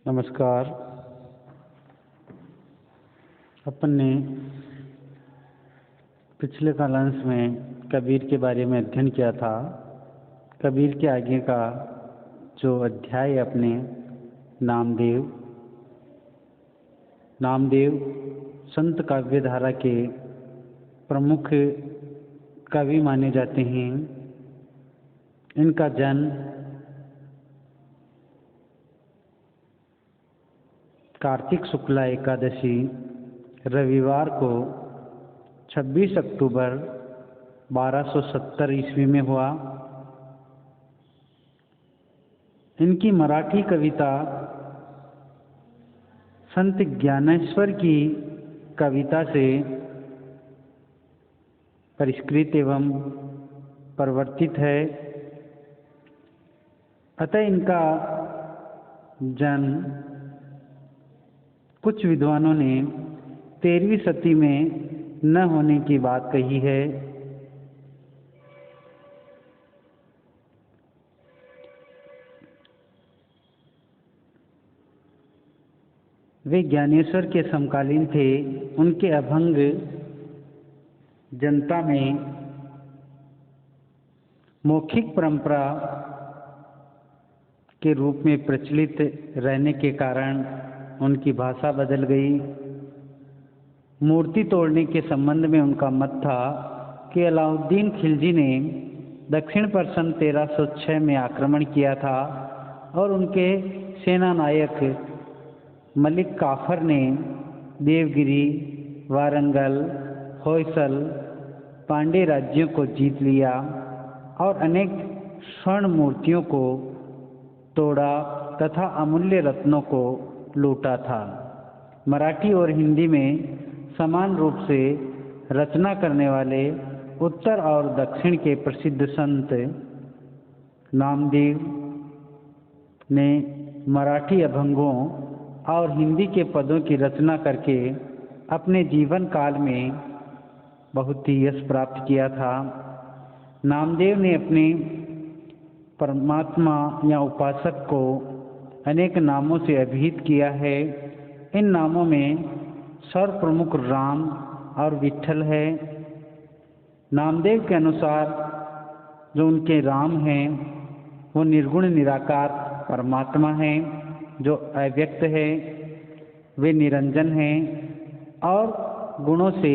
नमस्कार। अपन ने पिछले कालांश में कबीर के बारे में अध्ययन किया था। कबीर के आगे का जो अध्याय है अपने नामदेव संत काव्य धारा के प्रमुख कवि माने जाते हैं। इनका जन्म कार्तिक शुक्ला एकादशी रविवार को 26 अक्टूबर 1270 ईस्वी में हुआ। इनकी मराठी कविता संत ज्ञानेश्वर की कविता से परिष्कृत एवं परिवर्तित है। अतः इनका जन्म कुछ विद्वानों ने 13वीं शती में न होने की बात कही है। वे ज्ञानेश्वर के समकालीन थे। उनके अभंग जनता में मौखिक परंपरा के रूप में प्रचलित रहने के कारण उनकी भाषा बदल गई। मूर्ति तोड़ने के संबंध में उनका मत था कि अलाउद्दीन खिलजी ने दक्षिण पर सन 1306 में आक्रमण किया था और उनके सेना नायक मलिक काफर ने देवगिरी, वारंगल, होयसल, पांडे राज्यों को जीत लिया और अनेक स्वर्ण मूर्तियों को तोड़ा तथा अमूल्य रत्नों को लूटा था। मराठी और हिंदी में समान रूप से रचना करने वाले उत्तर और दक्षिण के प्रसिद्ध संत नामदेव ने मराठी अभंगों और हिंदी के पदों की रचना करके अपने जीवन काल में बहुत ही यश प्राप्त किया था। नामदेव ने अपने परमात्मा या उपासक को अनेक नामों से अभिहित किया है। इन नामों में सर्वप्रमुख राम और विट्ठल है। नामदेव के अनुसार जो उनके राम हैं वो निर्गुण निराकार परमात्मा हैं, जो अव्यक्त है। वे निरंजन हैं और गुणों से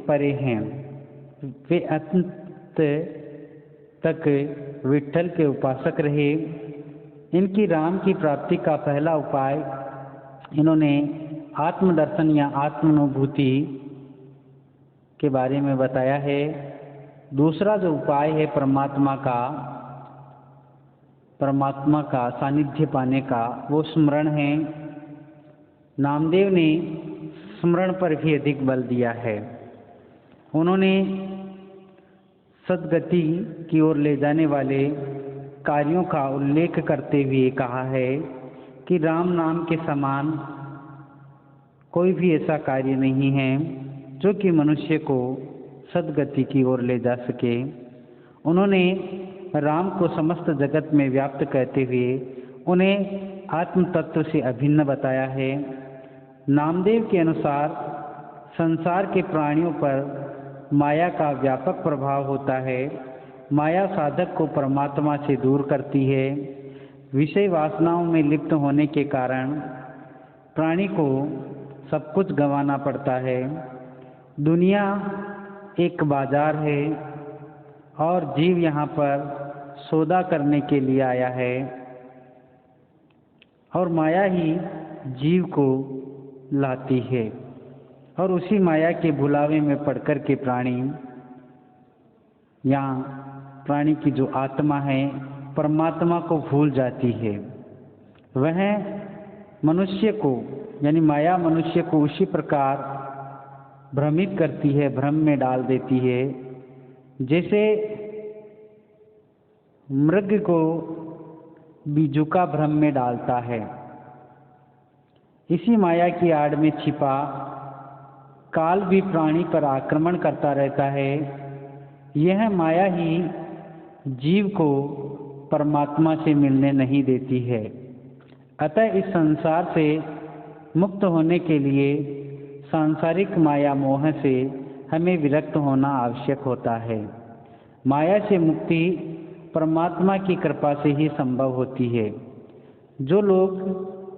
परे हैं। वे अंत तक विट्ठल के उपासक रहे। इनकी राम की प्राप्ति का पहला उपाय इन्होंने आत्मदर्शन या आत्मानुभूति के बारे में बताया है। दूसरा जो उपाय है परमात्मा का सानिध्य पाने का, वो स्मरण है। नामदेव ने स्मरण पर भी अधिक बल दिया है। उन्होंने सद्गति की ओर ले जाने वाले कार्यों का उल्लेख करते हुए कहा है कि राम नाम के समान कोई भी ऐसा कार्य नहीं है जो कि मनुष्य को सद्गति की ओर ले जा सके। उन्होंने राम को समस्त जगत में व्याप्त कहते हुए उन्हें आत्म तत्व से अभिन्न बताया है। नामदेव के अनुसार संसार के प्राणियों पर माया का व्यापक प्रभाव होता है। माया साधक को परमात्मा से दूर करती है। विषय वासनाओं में लिप्त होने के कारण प्राणी को सब कुछ गंवाना पड़ता है। दुनिया एक बाजार है और जीव यहाँ पर सौदा करने के लिए आया है और माया ही जीव को लाती है और उसी माया के भुलावे में पड़कर के प्राणी की जो आत्मा है परमात्मा को भूल जाती है। वह मनुष्य को यानी माया मनुष्य को उसी प्रकार भ्रमित करती है, भ्रम में डाल देती है, जैसे मृग को बीजुका भ्रम में डालता है। इसी माया की आड़ में छिपा काल भी प्राणी पर आक्रमण करता रहता है। यह माया ही जीव को परमात्मा से मिलने नहीं देती है। अतः इस संसार से मुक्त होने के लिए सांसारिक माया मोह से हमें विरक्त होना आवश्यक होता है। माया से मुक्ति परमात्मा की कृपा से ही संभव होती है। जो लोग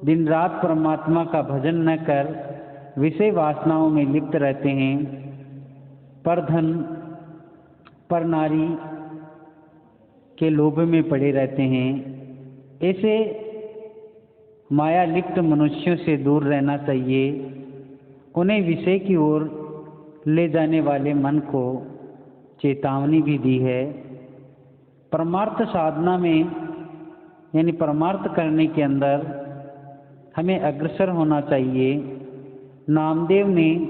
दिन रात परमात्मा का भजन न कर विषय वासनाओं में लिप्त रहते हैं, पर धन पर नारी के लोभ में पड़े रहते हैं, ऐसे माया लिप्त मनुष्यों से दूर रहना चाहिए। उन्हें विषय की ओर ले जाने वाले मन को चेतावनी भी दी है। परमार्थ साधना में यानी परमार्थ करने के अंदर हमें अग्रसर होना चाहिए। नामदेव ने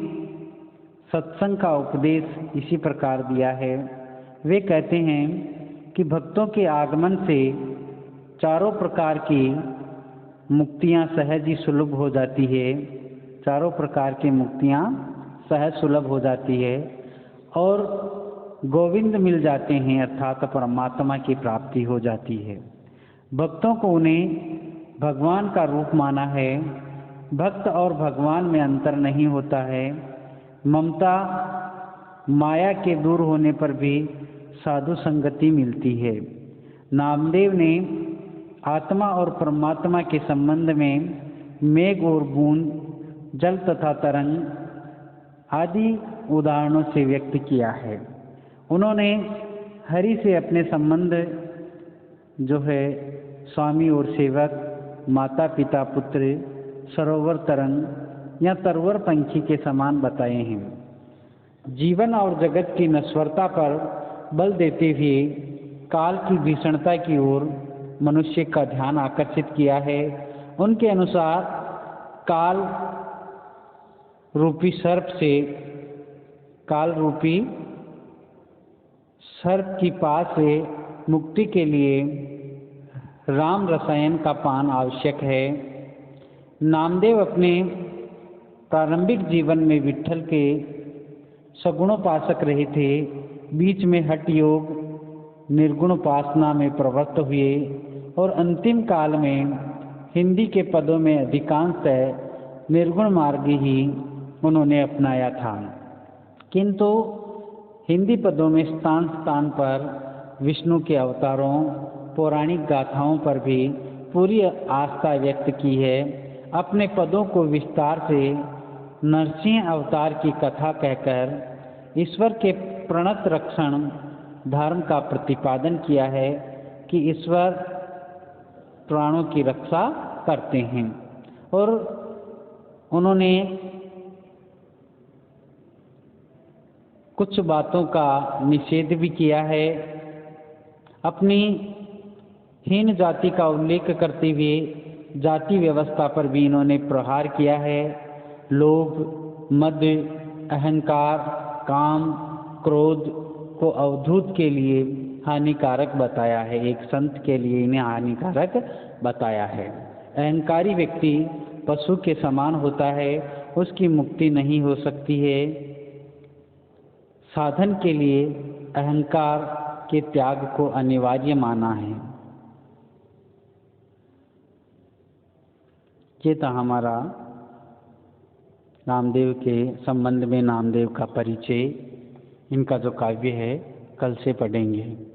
सत्संग का उपदेश इसी प्रकार दिया है। वे कहते हैं कि भक्तों के आगमन से चारों प्रकार की मुक्तियां सहज ही सुलभ हो जाती है। चारों प्रकार की मुक्तियां सहज सुलभ हो जाती है और गोविंद मिल जाते हैं, अर्थात परमात्मा की प्राप्ति हो जाती है। भक्तों को उन्हें भगवान का रूप माना है। भक्त और भगवान में अंतर नहीं होता है। ममता माया के दूर होने पर भी साधु संगति मिलती है। नामदेव ने आत्मा और परमात्मा के संबंध में मेघ और बूंद, जल तथा तरंग आदि उदाहरणों से व्यक्त किया है। उन्होंने हरि से अपने संबंध जो है स्वामी और सेवक, माता पिता पुत्र, सरोवर तरंग या तरवर पंखी के समान बताए हैं। जीवन और जगत की नश्वरता पर बल देते हुए काल की भीषणता की ओर मनुष्य का ध्यान आकर्षित किया है। उनके अनुसार काल रूपी सर्प की पास से मुक्ति के लिए राम रसायन का पान आवश्यक है। नामदेव अपने प्रारंभिक जीवन में विट्ठल के सगुणोपासक रहे थे। बीच में हठ योग, निर्गुण उपासना में प्रवृत्त हुए और अंतिम काल में हिंदी के पदों में अधिकांशतः निर्गुण मार्ग ही उन्होंने अपनाया था। किंतु हिंदी पदों में स्थान स्थान पर विष्णु के अवतारों, पौराणिक गाथाओं पर भी पूरी आस्था व्यक्त की है। अपने पदों को विस्तार से नरसिंह अवतार की कथा कहकर ईश्वर के प्रणत रक्षण धर्म का प्रतिपादन किया है कि ईश्वर प्राणों की रक्षा करते हैं। और उन्होंने कुछ बातों का निषेध भी किया है। अपनी हीन जाति का उल्लेख करते हुए जाति व्यवस्था पर भी इन्होंने प्रहार किया है। लोभ, मद, अहंकार, काम, क्रोध को अवधूत के लिए हानिकारक बताया है। एक संत के लिए इन्हें हानिकारक बताया है। अहंकारी व्यक्ति पशु के समान होता है, उसकी मुक्ति नहीं हो सकती है। साधन के लिए अहंकार के त्याग को अनिवार्य माना है। ये था हमारा नामदेव के संबंध में नामदेव का परिचय। इनका जो काव्य है कल से पढ़ेंगे।